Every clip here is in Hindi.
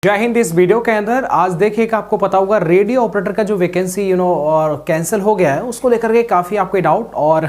जय हिंद। इस वीडियो के अंदर आज देखिएगा, आपको पता होगा रेडियो ऑपरेटर का जो वैकेंसी और कैंसिल हो गया है, उसको लेकर के काफ़ी आपके डाउट और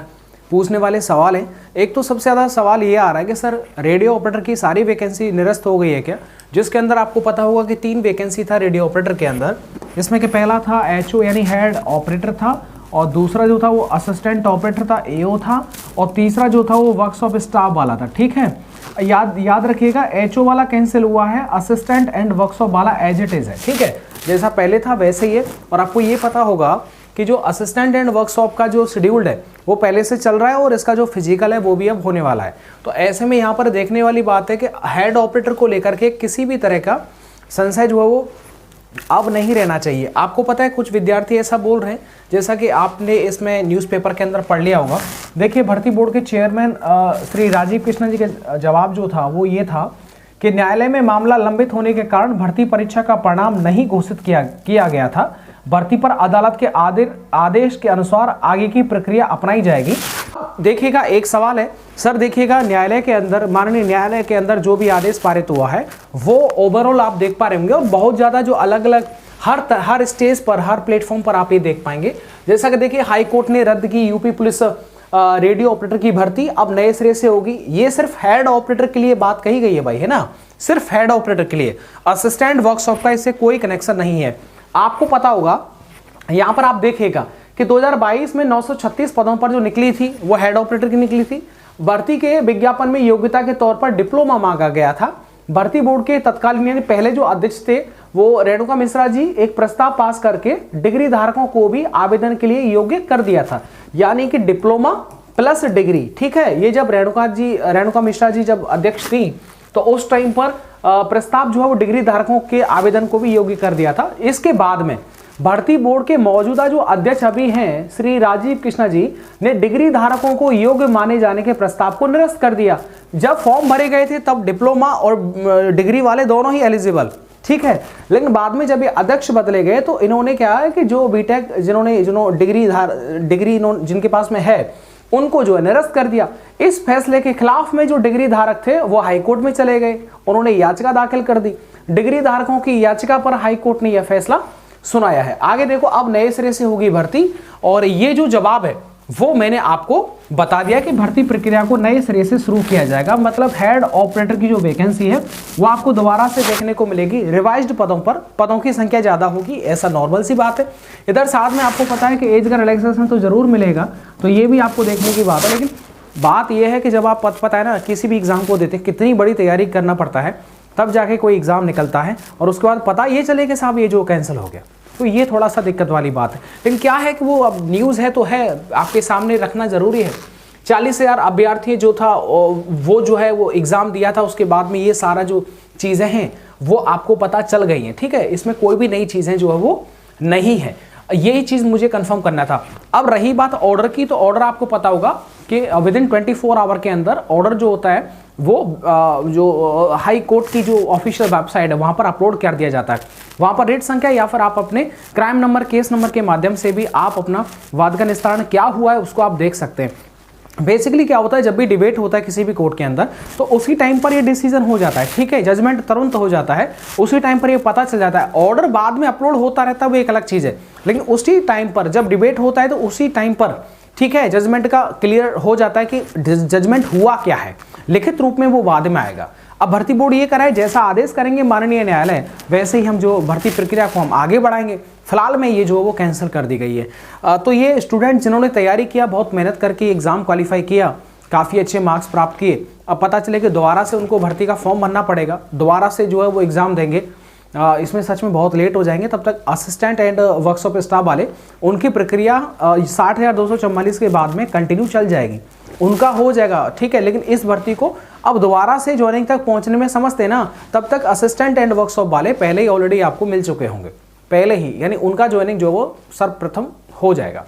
पूछने वाले सवाल हैं। एक तो सबसे ज़्यादा सवाल ये आ रहा है कि सर रेडियो ऑपरेटर की सारी वैकेंसी निरस्त हो गई है क्या, जिसके अंदर आपको पता होगा कि 3 वैकेंसी था रेडियो ऑपरेटर के अंदर, जिसमें कि पहला था एचओ यानी हेड ऑपरेटर था, और दूसरा जो था वो असिस्टेंट ऑपरेटर था, एओ था, और तीसरा जो था वो वर्कशॉप स्टाफ वाला था। ठीक है, याद रखिएगा एचओ वाला कैंसिल हुआ है, असिस्टेंट एंड वर्कशॉप वाला एज इट इज है। ठीक है, जैसा पहले था वैसे ही है। और आपको ये पता होगा कि जो असिस्टेंट एंड वर्कशॉप का जो शेड्यूल्ड है वो पहले से चल रहा है, और इसका जो फिजिकल है वो भी अब होने वाला है। तो ऐसे में यहाँ पर देखने वाली बात है कि हेड ऑपरेटर को लेकर के किसी भी तरह का संशय जो है वो अब नहीं रहना चाहिए। आपको पता है कुछ विद्यार्थी ऐसा बोल रहे हैं, जैसा कि आपने इसमें न्यूज़पेपर के अंदर पढ़ लिया होगा। देखिए, भर्ती बोर्ड के चेयरमैन श्री राजीव कृष्णा जी का जवाब जो था वो ये था कि न्यायालय में मामला लंबित होने के कारण भर्ती परीक्षा का परिणाम नहीं घोषित किया गया था। भर्ती पर अदालत के आदेश के अनुसार आगे की प्रक्रिया अपनाई जाएगी। देखिएगा, एक सवाल है सर, देखिएगा न्यायालय के अंदर, माननीय न्यायालय के अंदर जो भी आदेश पारित हुआ है वो ओवरऑल आप देख पा रहे होंगे, और बहुत ज़्यादा जो अलग अलग हर स्टेज पर, हर प्लेटफॉर्म पर आप ये देख पाएंगे। जैसा कि देखिए, हाई कोर्ट ने रद्द की यूपी पुलिस रेडियो ऑपरेटर की भर्ती, अब नए सिरे से होगी। ये सिर्फ हेड ऑपरेटर के लिए बात कही गई है भाई, है ना, सिर्फ हेड ऑपरेटर के लिए। असिस्टेंट वर्कशॉप का इससे कोई कनेक्शन नहीं है। आपको पता होगा यहां पर आप देखिएगा कि 2022 में 936 पदों पर जो निकली थी वो हेड ऑपरेटर की निकली थी। भर्ती के विज्ञापन में योग्यता के तौर पर डिप्लोमा मांगा गया था। भर्ती बोर्ड के तत्कालीन यानी पहले जो अध्यक्ष थे वो रेणुका मिश्रा जी एक प्रस्ताव पास करके डिग्री धारकों को भी आवेदन के लिए योग्य कर दिया था, यानी कि डिप्लोमा प्लस डिग्री। ठीक है, ये जब रेणुका मिश्रा जी जब अध्यक्ष थी तो उस टाइम पर प्रस्ताव जो है वो डिग्री धारकों के आवेदन को भी योग्य कर दिया था। इसके बाद में भर्ती बोर्ड के मौजूदा जो अध्यक्ष अभी हैं श्री राजीव कृष्णा जी ने डिग्री धारकों को योग्य माने जाने के प्रस्ताव को निरस्त कर दिया। जब फॉर्म भरे गए थे तब डिप्लोमा और डिग्री वाले दोनों ही एलिजिबल, ठीक है, लेकिन बाद में जब ये अध्यक्ष बदले गए तो इन्होंने क्या है कि जो बीटेक डिग्री जिनके पास में है उनको जो है निरस्त कर दिया। इस फैसले के खिलाफ में जो डिग्री धारक थे वो हाईकोर्ट में चले गए, उन्होंने याचिका दाखिल कर दी। डिग्री धारकों की याचिका पर हाईकोर्ट ने यह फैसला सुनाया है। आगे देखो, अब नए सिरे से होगी भर्ती, और ये जो जवाब है वो मैंने आपको बता दिया कि भर्ती प्रक्रिया को नए सिरे से शुरू किया जाएगा। मतलब हेड ऑपरेटर की जो वैकेंसी है वो आपको दोबारा से देखने को मिलेगी। रिवाइज्ड पदों पर पदों की संख्या ज्यादा होगी, ऐसा नॉर्मल सी बात है। इधर साथ में आपको पता है कि एज का रिलैक्सेशन तो जरूर मिलेगा, तो ये भी आपको देखने की बात है। लेकिन बात यह है कि जब आप पता है ना, किसी भी एग्जाम को देते कितनी बड़ी तैयारी करना पड़ता है, तब जाके कोई एग्जाम निकलता है और उसके बाद पता ये चले कि साहब ये जो कैंसिल हो गया, तो ये थोड़ा सा दिक्कत वाली बात है। लेकिन क्या है कि वो अब न्यूज़ है तो है, आपके सामने रखना जरूरी है। 40,000 अभ्यर्थी जो था वो जो है वो एग्जाम दिया था, उसके बाद में ये सारा जो चीज़ें हैं वो आपको पता चल गई हैं। ठीक है, इसमें कोई भी नई चीज़ें जो है वो नहीं है, यही चीज़ मुझे कंफर्म करना था। अब रही बात ऑर्डर की, तो ऑर्डर आपको पता होगा कि विदिन 24 आवर के अंदर ऑर्डर जो होता है वो जो हाई कोर्ट की जो ऑफिशियल वेबसाइट है वहाँ पर अपलोड कर दिया जाता है। वहाँ पर रेट संख्या या फिर आप अपने क्राइम नंबर, केस नंबर के माध्यम से भी आप अपना वाद का निस्तारण क्या हुआ है उसको आप देख सकते हैं। बेसिकली क्या होता है, जब भी डिबेट होता है किसी भी कोर्ट के अंदर तो उसी टाइम पर ये डिसीजन हो जाता है। ठीक है, जजमेंट तुरंत हो जाता है, उसी टाइम पर ये पता चल जाता है। ऑर्डर बाद में अपलोड होता रहता है वो एक अलग चीज़ है, लेकिन उसी टाइम पर जब डिबेट होता है तो उसी टाइम पर, ठीक है, जजमेंट का क्लियर हो जाता है कि जजमेंट हुआ क्या है, लिखित रूप में वो बाद में आएगा। अब भर्ती बोर्ड ये कराए, जैसा आदेश करेंगे माननीय न्यायालय वैसे ही हम जो भर्ती प्रक्रिया को हम आगे बढ़ाएंगे। फिलहाल में ये जो वो कैंसिल कर दी गई है। तो ये स्टूडेंट जिन्होंने तैयारी किया, बहुत मेहनत करके एग्जाम क्वालिफाई किया, काफ़ी अच्छे मार्क्स प्राप्त किए, अब पता चले कि दोबारा से उनको भर्ती का फॉर्म भरना पड़ेगा, दोबारा से जो है वो एग्ज़ाम देंगे, इसमें सच में बहुत लेट हो जाएंगे। तब तक असिस्टेंट एंड वर्कशॉप स्टाफ वाले उनकी प्रक्रिया 60,244 के बाद में कंटिन्यू चल जाएगी, उनका हो जाएगा। ठीक है, लेकिन इस भर्ती को अब दोबारा से ज्वाइनिंग तक पहुंचने में समझते ना, तब तक असिस्टेंट एंड वर्कशॉप वाले पहले ही ऑलरेडी आपको मिल चुके होंगे, पहले ही, यानी उनका ज्वाइनिंग जो वो सर्वप्रथम हो जाएगा।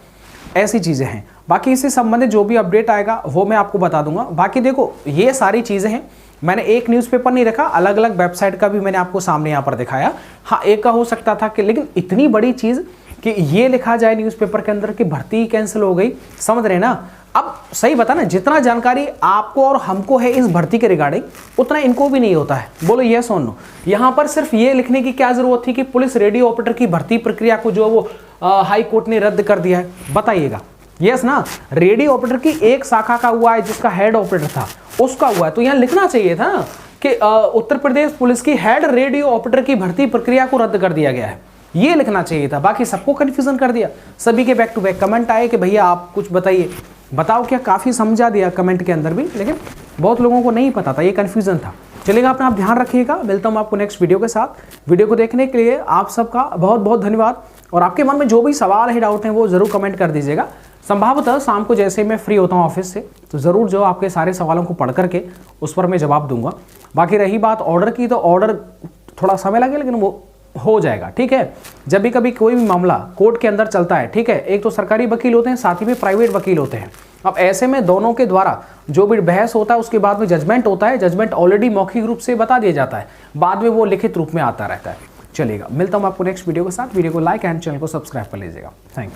ऐसी चीज़ें हैं। बाकी इससे संबंधित जो भी अपडेट आएगा वो मैं आपको बता दूंगा। बाकी देखो, ये सारी चीज़ें हैं, मैंने एक न्यूज़पेपर नहीं रखा, अलग अलग वेबसाइट का भी मैंने आपको सामने यहाँ पर दिखाया। हाँ, एक का हो सकता था कि, लेकिन इतनी बड़ी चीज़ कि ये लिखा जाए न्यूज़पेपर के अंदर कि भर्ती कैंसिल हो गई, समझ रहे ना, अब सही बता ना, जितना जानकारी आपको और हमको है इस भर्ती के रिगार्डिंग, उतना इनको भी नहीं होता है। बोलो यस और नो। यहां पर सिर्फ ये लिखने की क्या जरूरत थी कि पुलिस रेडियो ऑपरेटर की भर्ती प्रक्रिया को जो वो हाई कोर्ट ने रद्द कर दिया है, बताइएगा यस ना। रेडियो ऑपरेटर की एक शाखा का हुआ है जिसका हेड ऑपरेटर था, उसका हुआ है, तो यहां लिखना चाहिए था कि उत्तर प्रदेश पुलिस की हेड रेडियो ऑपरेटर की भर्ती प्रक्रिया को रद्द कर दिया गया है, ये लिखना चाहिए था। बाकी सबको कंफ्यूजन कर दिया। सभी के बैक टू बैक कमेंट आए कि भैया आप कुछ बताइए, बताओ क्या, काफी समझा दिया कमेंट के अंदर भी, लेकिन बहुत लोगों को नहीं पता था, ये कंफ्यूजन था। चलेगा, अपना आप ध्यान रखिएगा। मिलता हूं आपको नेक्स्ट वीडियो के साथ। वीडियो को देखने के लिए आप सबका बहुत बहुत धन्यवाद। और आपके मन में जो भी सवाल है, डाउट है, वो जरूर कमेंट कर दीजिएगा। संभवतः शाम को जैसे मैं फ्री होता हूँ ऑफिस से, तो ज़रूर जो आपके सारे सवालों को पढ़ करके उस पर मैं जवाब दूंगा। बाकी रही बात ऑर्डर की, तो ऑर्डर थोड़ा समय लगे, लेकिन वो हो जाएगा, ठीक है। जब भी कभी कोई भी मामला कोर्ट के अंदर चलता है, ठीक है, एक तो सरकारी वकील होते हैं, साथ ही में प्राइवेट वकील होते हैं। अब ऐसे में दोनों के द्वारा जो भी बहस होता है, उसके बाद में जजमेंट होता है। जजमेंट ऑलरेडी मौखिक रूप से बता दिया जाता है, बाद में वो लिखित रूप में आता रहता है। चलिएगा, मिलता हूँ आपको नेक्स्ट वीडियो के साथ। वीडियो को लाइक एंड चैनल को सब्सक्राइब कर लीजिएगा। Thank you.